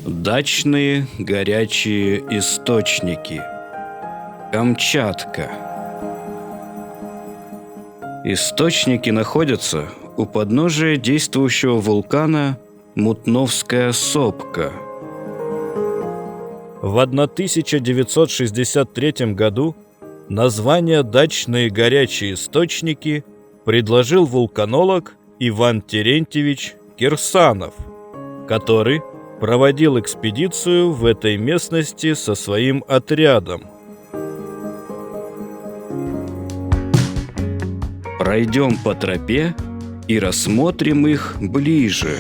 Дачные горячие источники. Камчатка. Источники находятся у подножия действующего вулкана Мутновская сопка. В 1963 году название «Дачные горячие источники» предложил вулканолог Иван Терентьевич Кирсанов, который проводил экспедицию в этой местности со своим отрядом. Пройдем по тропе и рассмотрим их ближе.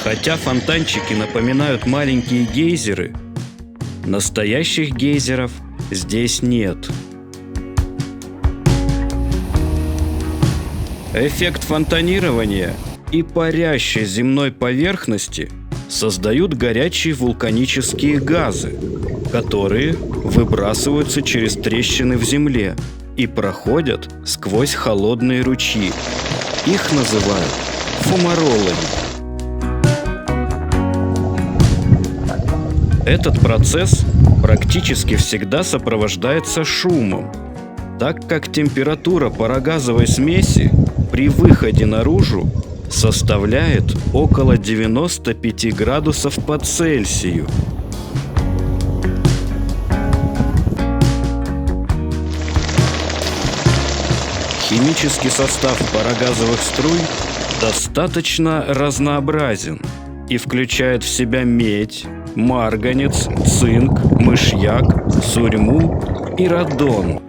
Хотя фонтанчики напоминают маленькие гейзеры, настоящих гейзеров здесь нет. Эффект фонтанирования и парящей земной поверхности создают горячие вулканические газы, которые выбрасываются через трещины в земле и проходят сквозь холодные ручьи. Их называют фумаролами. Этот процесс практически всегда сопровождается шумом, так как температура парогазовой смеси при выходе наружу составляет около 95 градусов по Цельсию. Химический состав парогазовых струй достаточно разнообразен и включает в себя медь, марганец, цинк, мышьяк, сурьму и радон.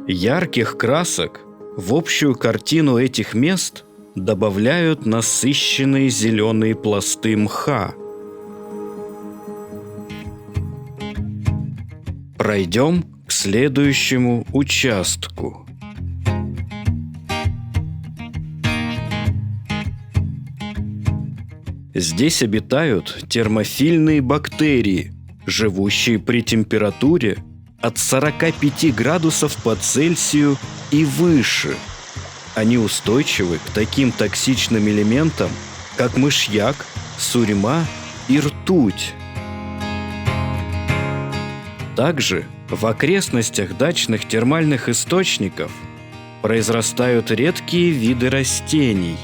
Ярких красок в общую картину этих мест добавляют насыщенные зеленые пласты мха. Пройдем к следующему участку. Здесь обитают термофильные бактерии, живущие при температуре от 45 градусов по Цельсию и выше. Они устойчивы к таким токсичным элементам, как мышьяк, сурьма и ртуть. Также в окрестностях дачных термальных источников произрастают редкие виды растений.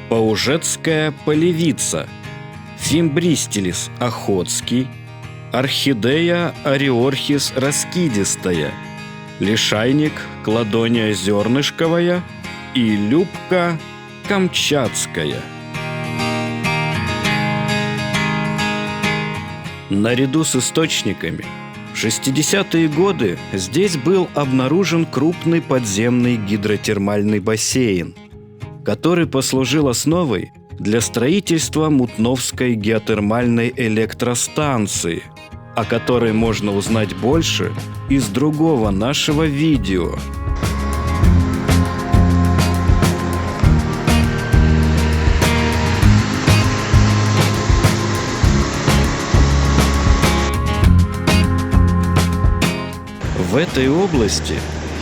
Паужетская полевица, Фимбристилис охотский, Орхидея ариорхис раскидистая, лишайник Кладония зернышковая и любка камчатская. Наряду с источниками в 60-е годы здесь был обнаружен крупный подземный гидротермальный бассейн, который послужил основой для строительства Мутновской геотермальной электростанции, о которой можно узнать больше из другого нашего видео. В этой области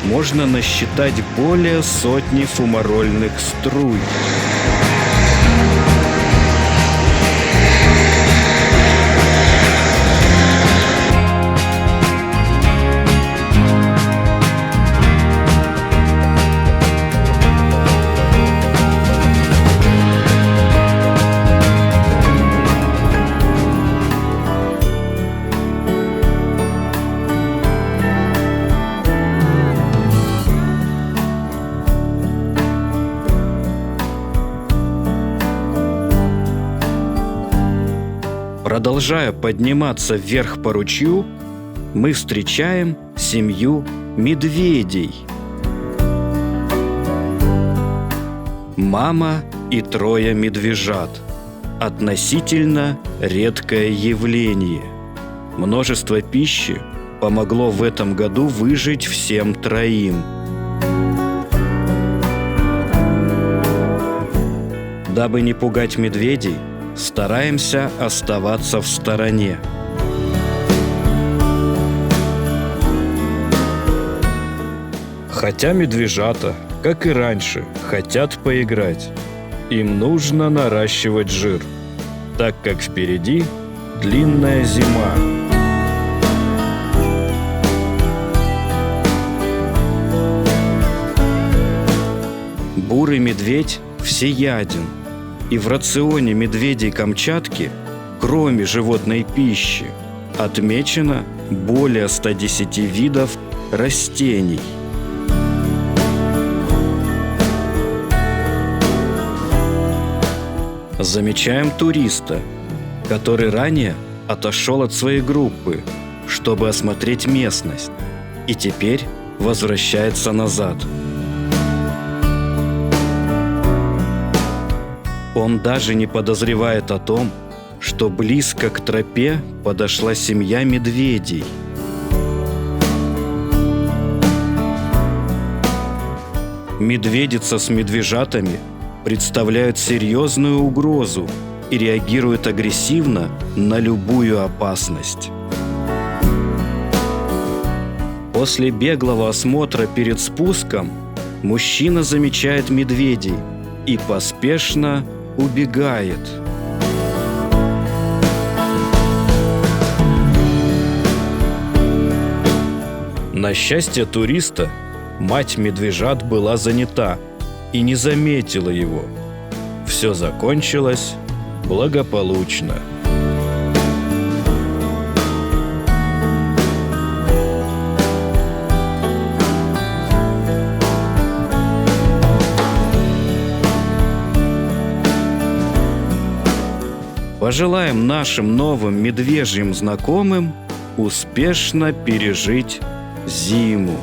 можно насчитать более сотни фумарольных струй. Продолжая подниматься вверх по ручью, мы встречаем семью медведей. Мама и трое медвежат. Относительно редкое явление. Множество пищи помогло в этом году выжить всем троим. Дабы не пугать медведей, стараемся оставаться в стороне. Хотя медвежата, как и раньше, хотят поиграть. Им нужно наращивать жир, так как впереди длинная зима. Бурый медведь всеяден, и в рационе медведей Камчатки, кроме животной пищи, отмечено более 110 видов растений. Замечаем туриста, который ранее отошел от своей группы, чтобы осмотреть местность, и теперь возвращается назад. Он даже не подозревает о том, что близко к тропе подошла семья медведей. Медведица с медвежатами представляют серьезную угрозу и реагируют агрессивно на любую опасность. После беглого осмотра перед спуском мужчина замечает медведей и поспешно убегает. На счастье туриста, мать медвежат была занята и не заметила его. Все закончилось благополучно. Пожелаем нашим новым медвежьим знакомым успешно пережить зиму.